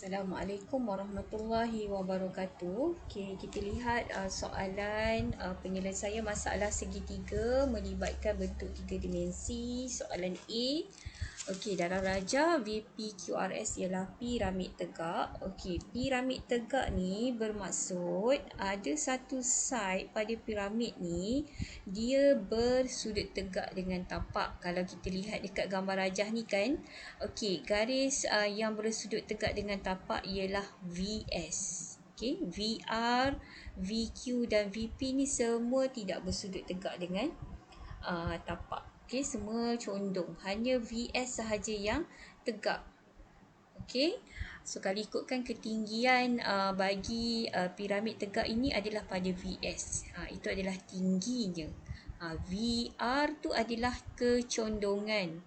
Assalamualaikum warahmatullahi wabarakatuh. Okey, kita lihat soalan penyelesaian masalah segitiga melibatkan bentuk tiga dimensi. Soalan A. Okey, dalam rajah VPQRS ialah piramid tegak. Okey, piramid tegak ni bermaksud ada satu side pada piramid ni dia bersudut tegak dengan tapak. Kalau kita lihat dekat gambar rajah ni kan, okey, garis yang bersudut tegak dengan tapak ialah VS. Okey, VR, VQ dan VP ni semua tidak bersudut tegak dengan tapak. Okey, semua condong. Hanya VS sahaja yang tegak. Okey. So kalau ikutkan ketinggian bagi piramid tegak ini adalah pada VS. Itu adalah tingginya. VR tu adalah kecondongan.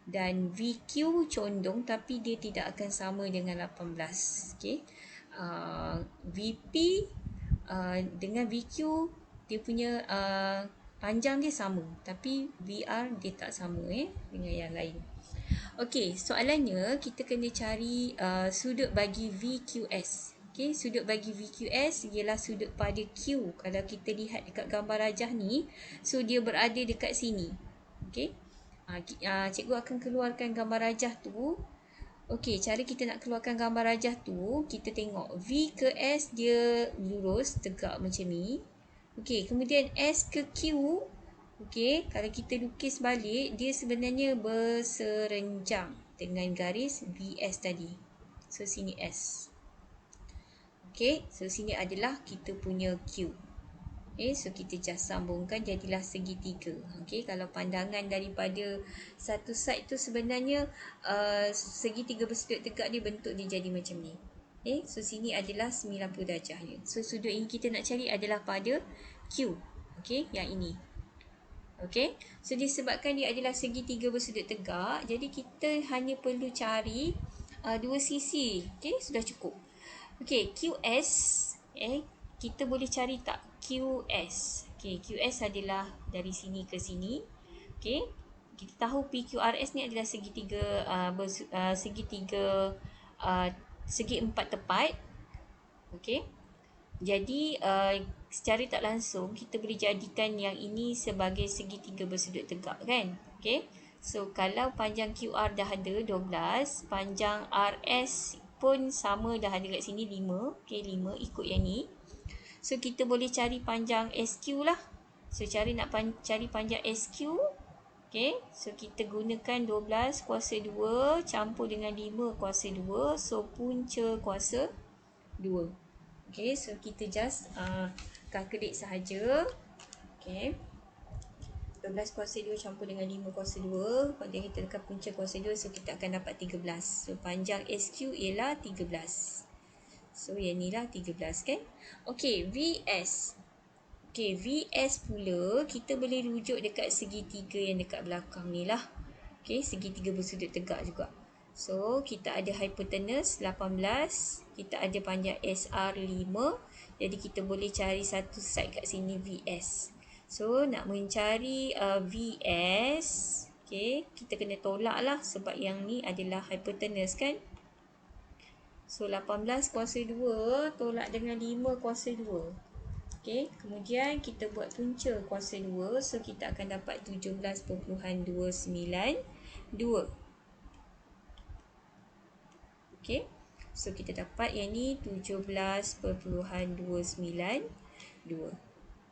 Dan VQ condong tapi dia tidak akan sama dengan 18. Okey. VP dengan VQ dia punya panjang dia sama, tapi VR dia tak sama dengan yang lain. Okey, soalannya kita kena cari sudut bagi VQS. Okey, sudut bagi VQS ialah sudut pada Q. Kalau kita lihat dekat gambar rajah ni, so dia berada dekat sini. Okey. Cikgu akan keluarkan gambar rajah tu. Okey, cara kita nak keluarkan gambar rajah tu, kita tengok V ke S dia lurus tegak macam ni. Okey, kemudian S ke Q, okey, kalau kita lukis balik, dia sebenarnya berserenjang dengan garis VS tadi. So, sini S. Okey, so sini adalah kita punya Q. Okay, so kita just sambungkan jadilah segitiga. Okey, kalau pandangan daripada satu side tu sebenarnya segitiga bersudut tegak dia bentuk dia jadi macam ni. Okay, so sini adalah 90 darjahnya. So sudut ini kita nak cari adalah pada Q. Okey, yang ini. Okey, so disebabkan dia adalah segitiga bersudut tegak, jadi kita hanya perlu cari dua sisi. Okey, sudah cukup. Okey, QS, kita boleh cari tak QS? Okey, QS adalah dari sini ke sini. Okey, kita tahu PQRS ni adalah segitiga segitiga segi empat tepat. Okey, jadi secara tak langsung kita boleh jadikan yang ini sebagai segitiga bersudut tegak kan. Okey, so kalau panjang QR dah ada 12, panjang RS pun sama, dah ada kat sini 5. Okey, 5 ikut yang ni. So kita boleh cari panjang SQ lah. So cara nak cari panjang SQ, okey, so kita gunakan 12 kuasa 2 campur dengan 5 kuasa 2, so punca kuasa 2. Okey, so kita just calculate sahaja. Okey, 12 kuasa 2 campur dengan 5 kuasa 2, kemudian kita tekan punca kuasa 2, so kita akan dapat 13. So panjang SQ ialah 13. So yang ni lah 13 kan. Okey, VS. Okey, VS pula kita boleh rujuk dekat segitiga yang dekat belakang ni lah. Okey, segitiga bersudut tegak juga. So kita ada hypotenuse 18, kita ada panjang SR 5, jadi kita boleh cari satu side kat sini VS. So nak mencari VS, okey, kita kena tolak lah sebab yang ni adalah hypotenuse kan. So 18 kuasa 2 tolak dengan 5 kuasa 2. Okey, kemudian kita buat punca kuasa 2, so kita akan dapat 17.292. Okey, so kita dapat yang ni 17.292.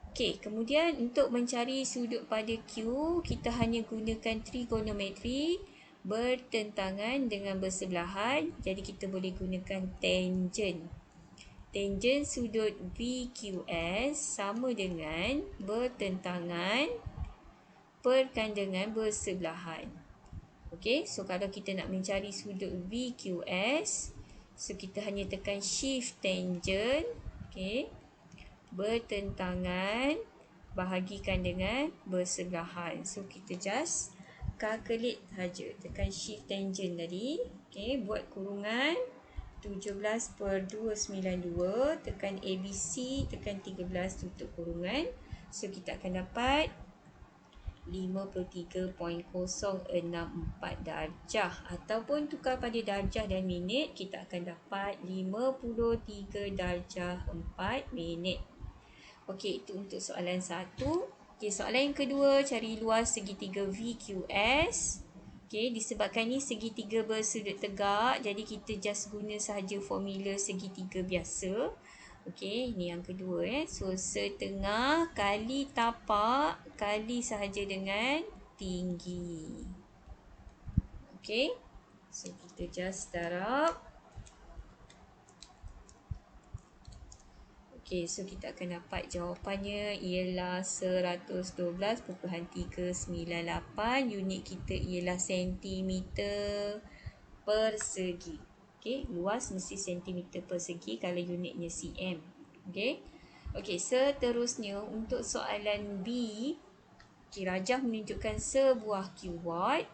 Okey, kemudian untuk mencari sudut pada Q, kita hanya gunakan trigonometri bertentangan dengan bersebelahan. Jadi kita boleh gunakan tangent. Tangent sudut VQS sama dengan bertentangan perkan dengan bersebelahan. Okey, so kalau kita nak mencari sudut VQS, so kita hanya tekan shift tangent, okey, bertentangan bahagikan dengan bersebelahan. So kita just calculate saja, tekan shift tangent tadi. Okey, buat kurungan 17/292, tekan ABC, tekan 13, tutup kurungan. So kita akan dapat 53.064 darjah. Ataupun tukar pada darjah dan minit, kita akan dapat 53 darjah 4 minit. Okey, itu untuk soalan 1. Okey, soalan yang kedua, cari luas segitiga VQS. Okey, disebabkan ni segitiga bersudut tegak, jadi kita just guna sahaja formula segitiga biasa. Okey, ini yang kedua So, setengah kali tapak kali sahaja dengan tinggi. Okey. So, kita just darab. Okey, so kita akan dapat jawapannya ialah 112.398. Unit kita ialah sentimeter persegi. Okey, luas mesti sentimeter persegi kalau unitnya cm. Okey. Okey, seterusnya untuk soalan B, rajah menunjukkan sebuah cuboid.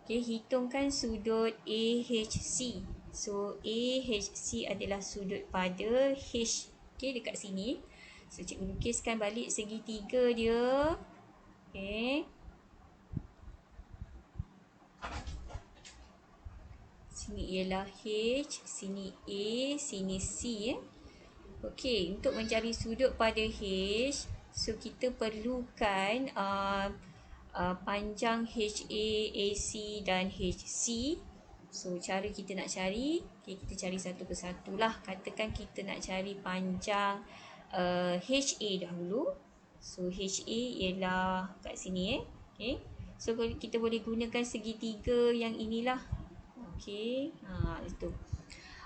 Okey, hitungkan sudut AHC. So, AHC adalah sudut pada H. Okey, dekat sini. So, cikgu lukiskan balik segitiga dia. Okey. Sini ialah H, sini A, sini C. Okey, untuk mencari sudut pada H, so kita perlukan panjang HA, AC dan HC. So, cara kita nak cari, okay, kita cari satu persatu lah. Katakan kita nak cari panjang HA dahulu. So, HA ialah kat sini Okay. So, kita boleh gunakan segitiga yang inilah. Okay. Itu.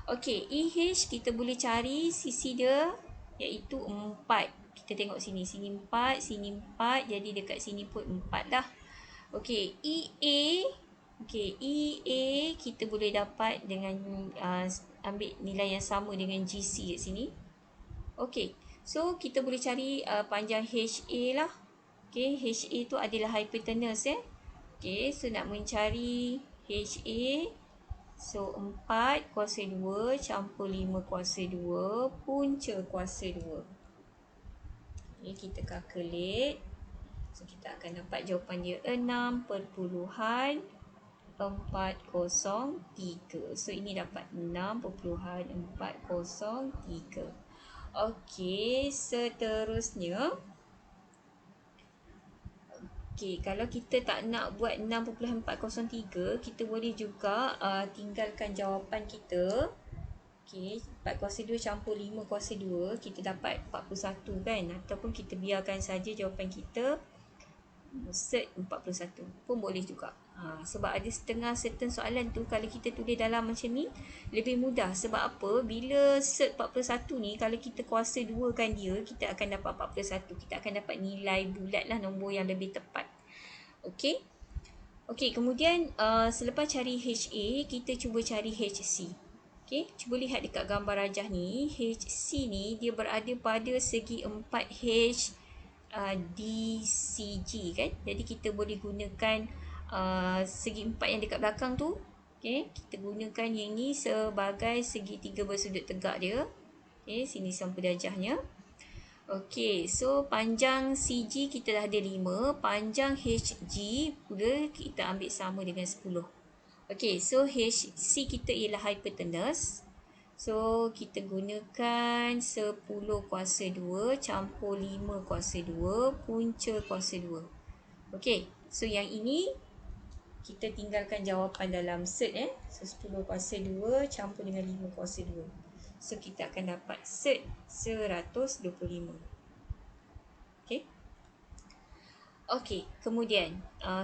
Okay, EH kita boleh cari sisi dia iaitu 4. Kita tengok sini. Sini 4, sini 4. Jadi dekat sini pun 4 dah. Okay, EA. Okay, EA kita boleh dapat dengan ambil nilai yang sama dengan GC kat sini. Okay, so kita boleh cari panjang HA lah. Okay, HA tu adalah hypotenuse Okay, so nak mencari HA. So, 4 kuasa 2 campur 5 kuasa 2 punca kuasa 2. Okay, kita calculate. So, kita akan dapat jawapan dia 6.403. So, ini dapat 6.403. Okey, seterusnya. Okey, kalau kita tak nak buat 6.403, kita boleh juga tinggalkan jawapan kita. Okey, 4 kuasa 2 campur 5 kuasa 2, kita dapat 41 kan? Ataupun kita biarkan saja jawapan kita cert 41 pun boleh juga. Sebab ada setengah certain soalan tu kalau kita tulis dalam macam ni lebih mudah. Sebab apa? Bila cert 41 ni kalau kita kuasa 2 kan dia, kita akan dapat 41. Kita akan dapat nilai bulat lah, nombor yang lebih tepat. Okey. Okey, kemudian selepas cari HA, kita cuba cari HC. Okey, cuba lihat dekat gambar rajah ni. HC ni dia berada pada segi 4H DCG kan. Jadi kita boleh gunakan segi 4 yang dekat belakang tu. Okay, kita gunakan yang ni sebagai segitiga bersudut tegak dia. Okay, sini sampul darjahnya. Okay, so panjang CG kita dah ada 5. Panjang HG pula kita ambil sama dengan 10. Okay, so HC kita ialah hypotenuse. So, kita gunakan 10 kuasa 2 campur 5 kuasa 2 punca kuasa 2. Okey, so yang ini kita tinggalkan jawapan dalam cert So, 10 kuasa 2 campur dengan 5 kuasa 2. So, kita akan dapat cert 125. Okey. Okey, kemudian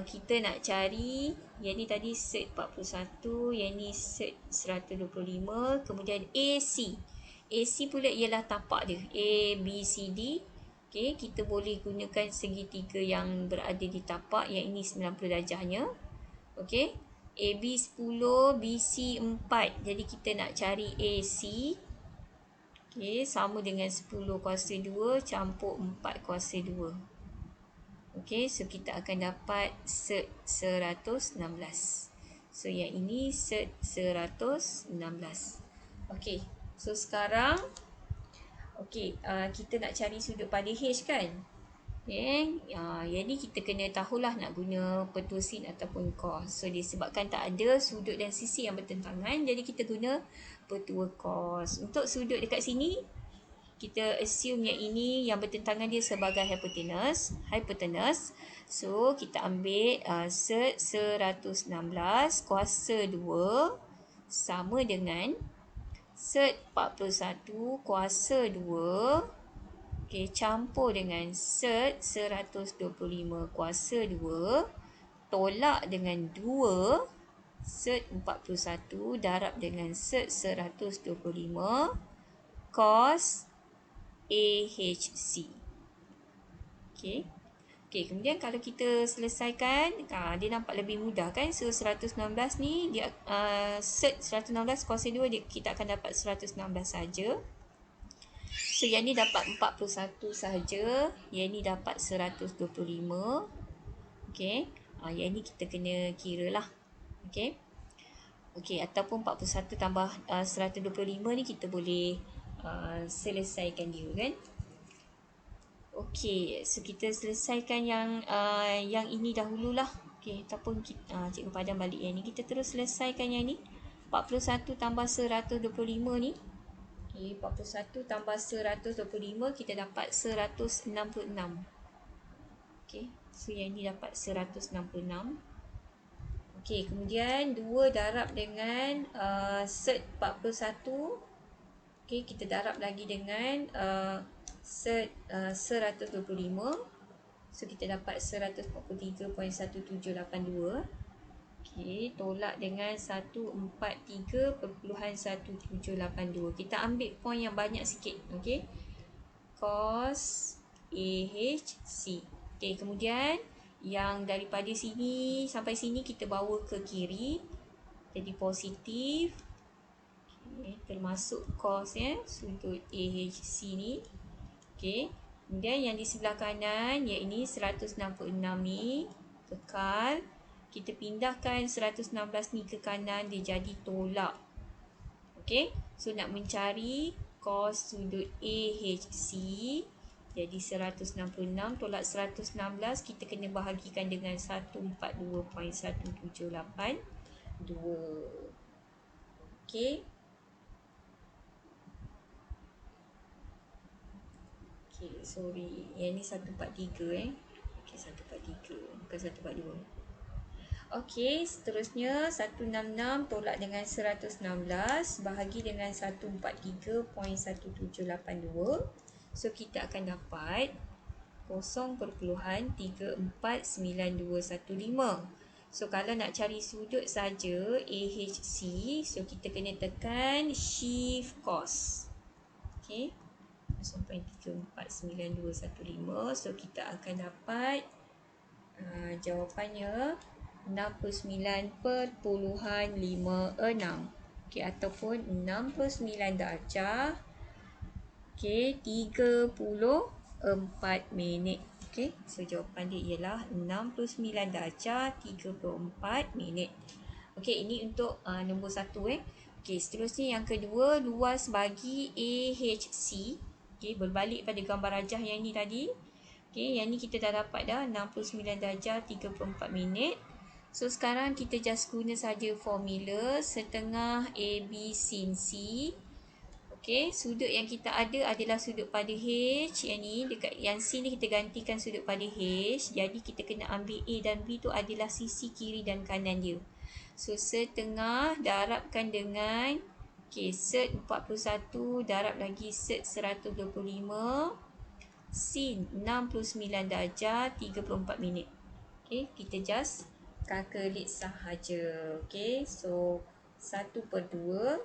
kita nak cari yang ni tadi cert 41, yang ni cert 125, kemudian AC. AC pula ialah tapak dia, A, B, C, D. Okey, kita boleh gunakan segitiga yang berada di tapak, yang ini 90 darjahnya. Okey, AB 10, BC 4. Jadi kita nak cari AC. Okey, sama dengan 10 kuasa 2 campur 4 kuasa 2. Okey, so kita akan dapat cert 116. So yang ini cert 116. Okey, so sekarang kita nak cari sudut pada H kan. Yang ni kita kena tahulah nak guna petua sin ataupun cos. So disebabkan tak ada sudut dan sisi yang bertentangan, jadi kita guna petua cos. Untuk sudut dekat sini, kita assume yang ini yang bertentangan dia sebagai hypotenuse. So kita ambil sed 116 kuasa 2 sama dengan sed 41 kuasa 2, campur dengan sed 125 kuasa 2 tolak dengan 2 sed 41 darab dengan sed 125 cos AHC. Kemudian kalau kita selesaikan, dia nampak lebih mudah kan. So 116 ni dia sed 116 kuasa 2 kita akan dapat 116 saja. So yang ni dapat 41 saja, yang ni dapat 125. Yang ni kita kena kira lah. Ataupun 41 tambah 125 ni kita boleh selesaikan dia kan. So kita selesaikan yang ini dahululah. Ataupun cikgu padam balik yang ni. Kita terus selesaikan yang ni. 41 tambah 125 ni. 41 tambah 125 kita dapat 166. So yang ni dapat 166. Kemudian 2 darab dengan sed 41. Kita darab lagi dengan sed 125. So kita dapat 143.1782. Tolak dengan 143.1782. Kita ambil point yang banyak sikit. Cos AHC. Kemudian yang daripada sini sampai sini kita bawa ke kiri. Jadi positif. Termasuk cos sudut AHC ni. Kemudian yang di sebelah kanan, iaitu ini 166 ni kekal. Kita pindahkan 116 ni ke kanan, dia jadi tolak. So nak mencari cos sudut AHC, jadi 166 tolak 116 kita kena bahagikan dengan 142.1782. Sorry, yang ni 143 143 bukan 142. Seterusnya 166 tolak dengan 116 bahagi dengan 143.1782. So kita akan dapat 0.349215. So kalau nak cari sudut saja AHC, so kita kena tekan shift cos. 0.349215. So kita akan dapat jawapannya 69.56. Ataupun 69 darjah 34 minit. So jawapan dia ialah 69 darjah 34 minit. Ini untuk nombor 1. Seterusnya yang kedua, luas bagi AHC. Berbalik pada gambar rajah yang ni tadi. Yang ni kita dah dapat dah 69 darjah 34 minit. So sekarang kita just guna saja formula setengah AB sin C. Sudut yang kita ada adalah sudut pada H. Yang ni dekat yang C ni kita gantikan sudut pada H. Jadi kita kena ambil A dan B tu adalah sisi kiri dan kanan dia. So setengah darabkan dengan sed 41 darab lagi sed 125 sin 69 darjah 34 minit. Kita just calculate sahaja. So 1/2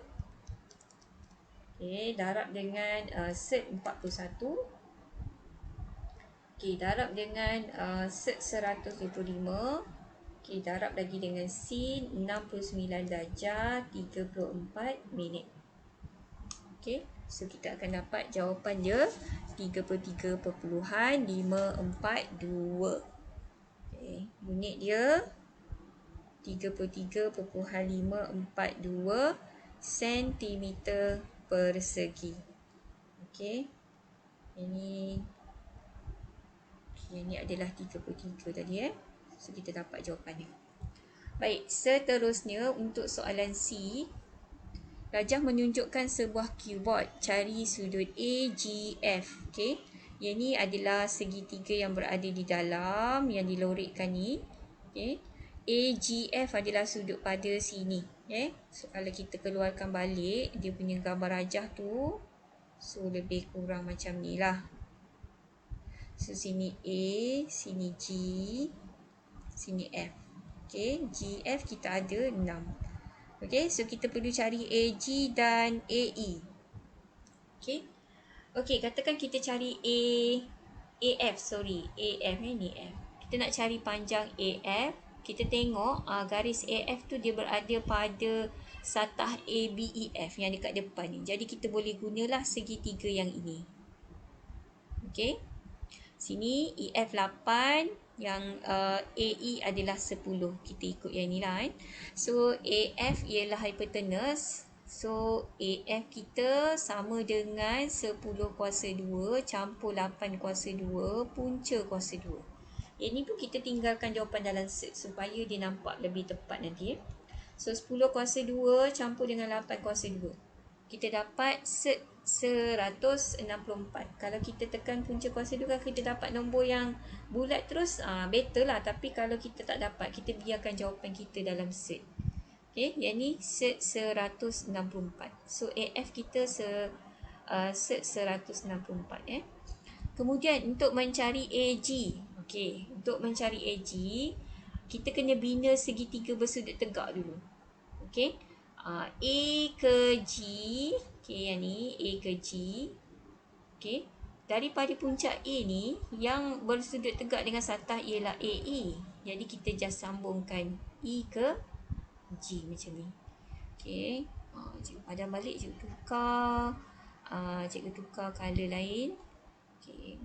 darab dengan sed 41. Darab dengan sed 125. Darab lagi dengan sin 69 darjah 34 minit. So kita akan dapat jawapan dia 33.542. Unit dia 33.542 cm persegi. Ini Yang ni adalah 33 tadi So kita dapat jawapannya. Baik, seterusnya untuk soalan C. Rajah menunjukkan sebuah cuboid. Cari sudut A, G, F. Okey. Yang ni adalah segitiga yang berada di dalam yang dilorikkan ni. Okey. A, G, F adalah sudut pada sini. So kalau kita keluarkan balik dia punya gambar rajah tu, so lebih kurang macam ni lah. So sini A, sini G, sini F. Okey, G, F kita ada 6. Okey, so kita perlu cari AG dan AE. Okey. Okey, katakan kita cari AF, AF ni F. Kita nak cari panjang AF. Kita tengok garis AF tu dia berada pada satah ABEF yang dekat depan ni. Jadi kita boleh gunalah segitiga yang ini. Okey. Sini EF 8, yang AE adalah 10. Kita ikut yang ni lah So AF ialah hypotenuse. So AF kita sama dengan 10 kuasa 2 campur 8 kuasa 2 punca kuasa 2. Yang ni pun kita tinggalkan jawapan dalam set supaya dia nampak lebih tepat nanti So 10 kuasa 2 campur dengan 8 kuasa 2. Kita dapat set 164. Kalau kita tekan punca kuasa 2, kita dapat nombor yang bulat terus, better lah. Tapi kalau kita tak dapat, kita biarkan jawapan kita dalam set. Okay, yang ni set 164. So AF kita set 164. Kemudian untuk mencari AG. Okay, untuk mencari AG, kita kena bina segitiga bersudut tegak dulu. Okay. A ke G. Okay, yang ni A ke G. Okay. Daripada puncak A ni, yang bersudut tegak dengan satah ialah AE. Jadi kita just sambungkan E ke G macam ni. Okay. Cikgu padam balik, cikgu tukar. Cikgu tukar colour lain. Okay.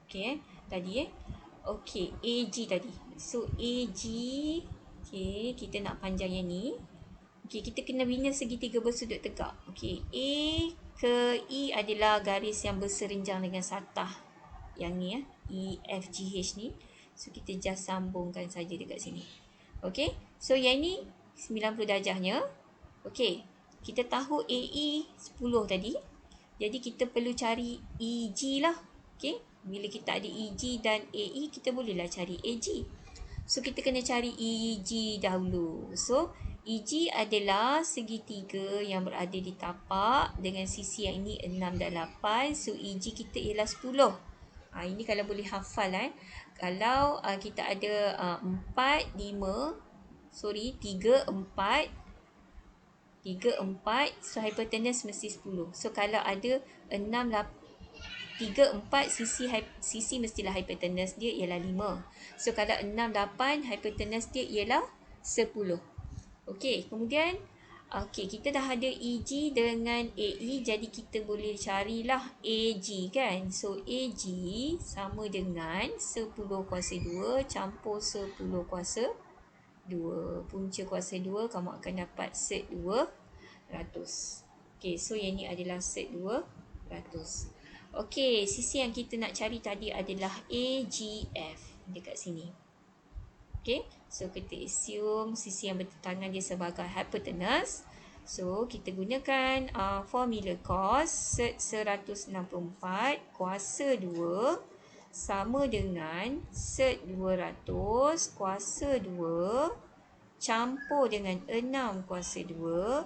Okay, tadi Okay, AG tadi. So AG. Okay, kita nak panjang yang ni. Okay, kita kena bina segitiga bersudut tegak. Okay, A ke E adalah garis yang berserenjang dengan satah. Yang ni E, F, G, H ni. So, kita just sambungkan saja dekat sini. Okay, so yang ni 90 darjahnya. Okay, kita tahu AE 10 tadi. Jadi, kita perlu cari EG lah. Okay, bila kita ada EG dan AE, kita bolehlah cari AG. So, kita kena cari EG dahulu. So, EG adalah segitiga yang berada di tapak dengan sisi yang ini 6 dan 8. So, EG kita ialah 10. Ini kalau boleh hafal. Kalau kita ada 3, 4. So, hypotenuse mesti 10. So, kalau ada 6, 3, 4, sisi mestilah hypotenuse dia ialah 5. So, kalau 6, 8, hypotenuse dia ialah 10. Okey, kemudian kita dah ada EG dengan AE, jadi kita boleh carilah AG kan. So, AG sama dengan 10 kuasa 2 campur 10 kuasa 2. Punca kuasa 2, kamu akan dapat set 200. Okey, so yang ni adalah set 200. Okey, sisi yang kita nak cari tadi adalah AGF dekat sini. Okay, so kita assume sisi yang bertentangan dia sebagai hypotenuse. So, kita gunakan formula cos set 164 kuasa 2 sama dengan set 200 kuasa 2 campur dengan 6 kuasa 2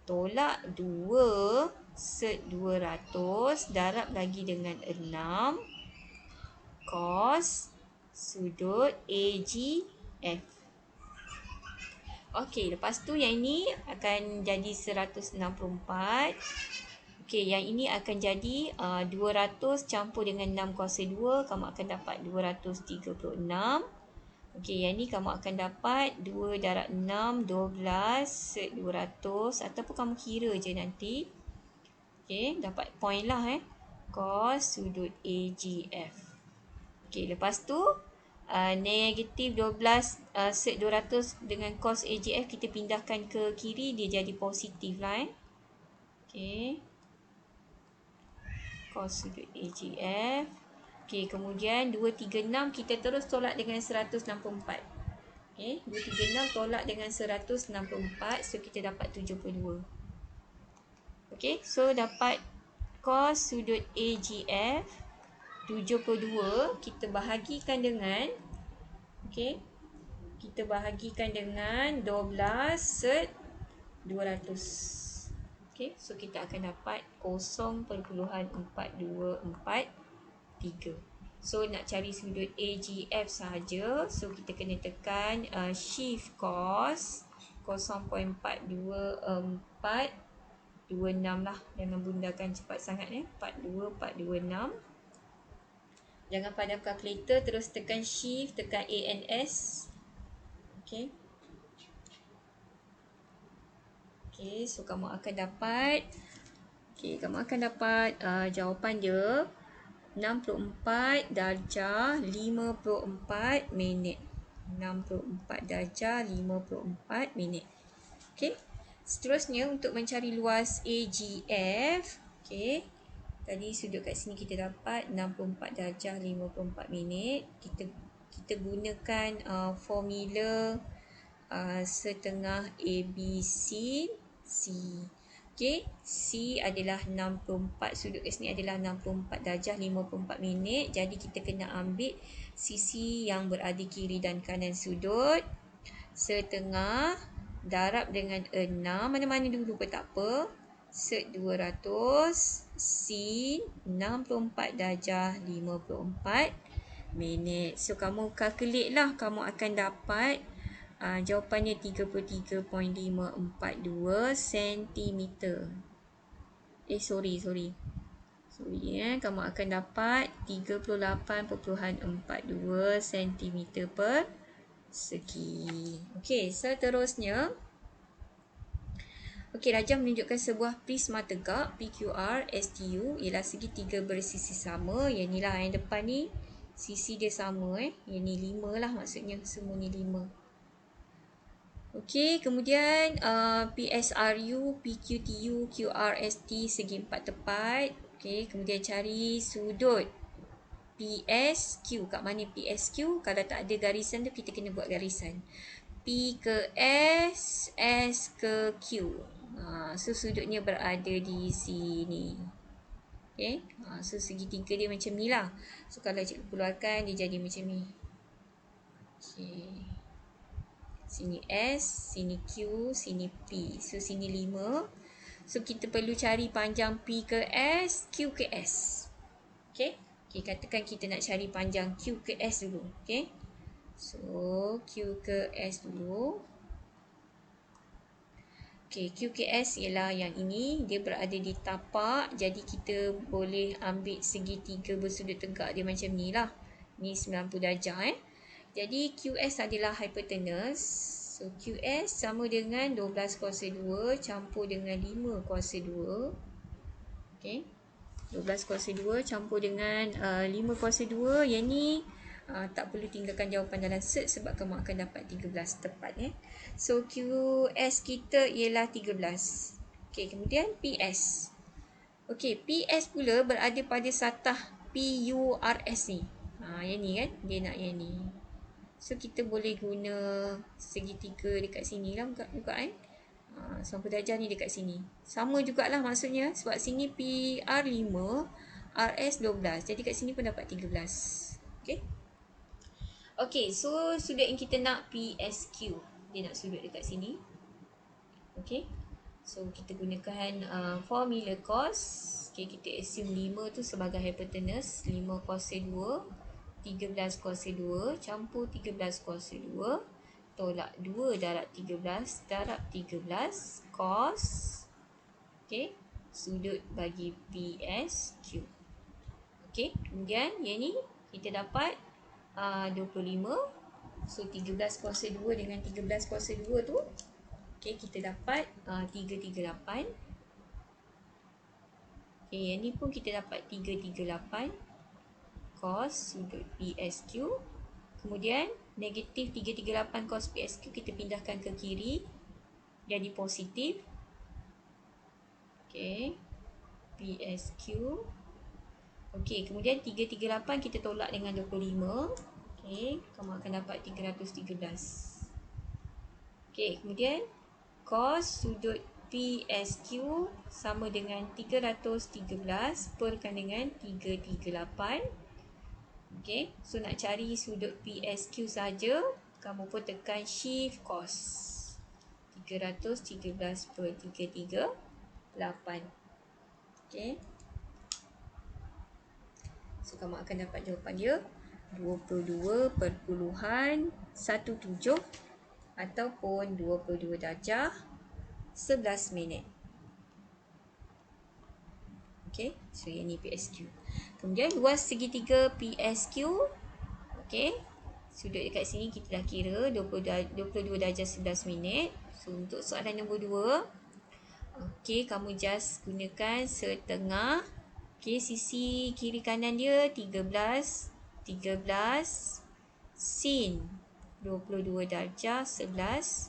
tolak 2 set 200 darab lagi dengan 6 cos sudut AGF. Okey, lepas tu yang ini akan jadi 164. Okey, yang ini akan jadi 200 campur dengan 6 kuasa 2. Kamu akan dapat 236. Okey, yang ini kamu akan dapat 2 darab 6, 12 set 200. Ataupun kamu kira je nanti. Okey, dapat point lah cos sudut AGF. Okey, lepas tu negatif 12 set 200 dengan cos AGF kita pindahkan ke kiri, dia jadi positif lah. Okey. cos sudut AGF. Okey, kemudian 236 kita terus tolak dengan 164. Okey, 236 tolak dengan 164, so kita dapat 72. Okey, so dapat cos sudut AGF 72 kita bahagikan dengan, okey, kita bahagikan dengan 12 set 200. Okey, so kita akan dapat 0.4243. So nak cari sudut AGF saja, so kita kena tekan shift cos 0.42426 lah. Jangan bundakan cepat sangat 42426. Jangan padam kalkulator, terus tekan shift, tekan ANS. Okey. Okey, so kamu akan dapat jawapan dia 64 darjah 54 minit. 64 darjah 54 minit. Okey. Seterusnya untuk mencari luas AGF, okey. Tadi sudut kat sini kita dapat 64 darjah 54 minit. Kita gunakan formula setengah ABC C. Okey, C adalah 64, sudut kat sini adalah 64 darjah 54 minit. Jadi kita kena ambil sisi yang berada kiri dan kanan sudut. Setengah darab dengan 6, mana-mana dulu pun tak apa. Set 200 sin 64 darjah 54 minit. So kamu calculate lah, kamu akan dapat jawapannya 33.542 cm. Sorry. Kamu akan dapat 38.42 cm per segi. Okey, seterusnya. Okey, Rajah menunjukkan sebuah prisma tegak PQR STU ialah segitiga bersisi sama. Yang ni lah, yang depan ni sisi dia sama Yang ni 5 lah, maksudnya semua ni 5. Okey, kemudian PSRU, PQTU, QRST segi 4 tepat. Okey, kemudian cari sudut PSQ. Kat mana PSQ? Kalau tak ada garisan tu, kita kena buat garisan. P ke S, S ke Q. So sudutnya berada di sini. Okay. So segitiga dia macam ni lah. So kalau cikgu keluarkan, dia jadi macam ni. Okay. Sini S, sini Q, sini P. So sini 5. So kita perlu cari panjang P ke S, Q ke S. Okay. Okay, katakan kita nak cari panjang Q ke S dulu. Okay. So Q ke S dulu. Okay, QKS ialah yang ini. Dia berada di tapak. Jadi kita boleh ambil segitiga bersudut tegak dia macam ni lah. Ni 90 darjah Jadi QS adalah hypotenuse. So QS sama dengan 12 kuasa 2 campur dengan 5 kuasa 2. Okay. 12 kuasa 2 campur dengan 5 kuasa 2. Yang ni tak perlu tinggalkan jawapan dalam set sebab kamu akan dapat 13 tepat So QS kita ialah 13. Okey, kemudian PS. Okey, PS pula berada pada satah PURS ni. Yang ni kan, dia nak yang ni. So kita boleh guna segitiga dekat sini lah buka 90 darjah ni dekat sini. Sama jugalah maksudnya sebab sini PR 5, RS 12. Jadi kat sini pun dapat 13. Okey. Okey, so sudut yang kita nak PSQ. Dia nak sudut dekat sini. Okey. So kita gunakan formula cos. Okey, kita assume 5 tu sebagai hypotenuse. 5 kuasa 2, 13 kuasa 2 campur 13 kuasa 2 tolak 2 darab 13 darab 13 cos. Okey, sudut bagi PSQ. Okey, kemudian yang ni kita dapat 25. So 13 kuasa 2 dengan 13 kuasa 2 tu, okey, kita dapat 338. Okey, yang ni pun kita dapat 338 cos sudut PSQ. Kemudian negatif 338 cos PSQ kita pindahkan ke kiri jadi positif. Okey, PSQ Okey, kemudian 338 kita tolak dengan 25. Okey, kamu akan dapat 313. Okey, kemudian cos sudut PSQ sama dengan 313 perkan dengan 338. Okey, so nak cari sudut PSQ saja, kamu pun tekan shift cos. 313 per 338. Okey. So, kamu akan dapat jawapan dia 22.17 ataupun 22 darjah 11 minit. Okey, so yang ni PSQ. Kemudian luas segitiga PSQ. Okey, sudut dekat sini kita dah kira 22 darjah 11 minit. So, untuk soalan nombor 2, okey, kamu just gunakan setengah. Okey, sisi kiri kanan dia 13 sin 22 darjah 11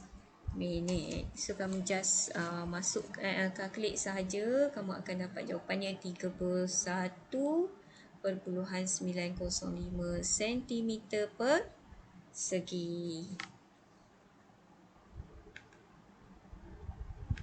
minit. So, kamu just masuk calculate sahaja, kamu akan dapat jawapannya 31.905 cm per segi.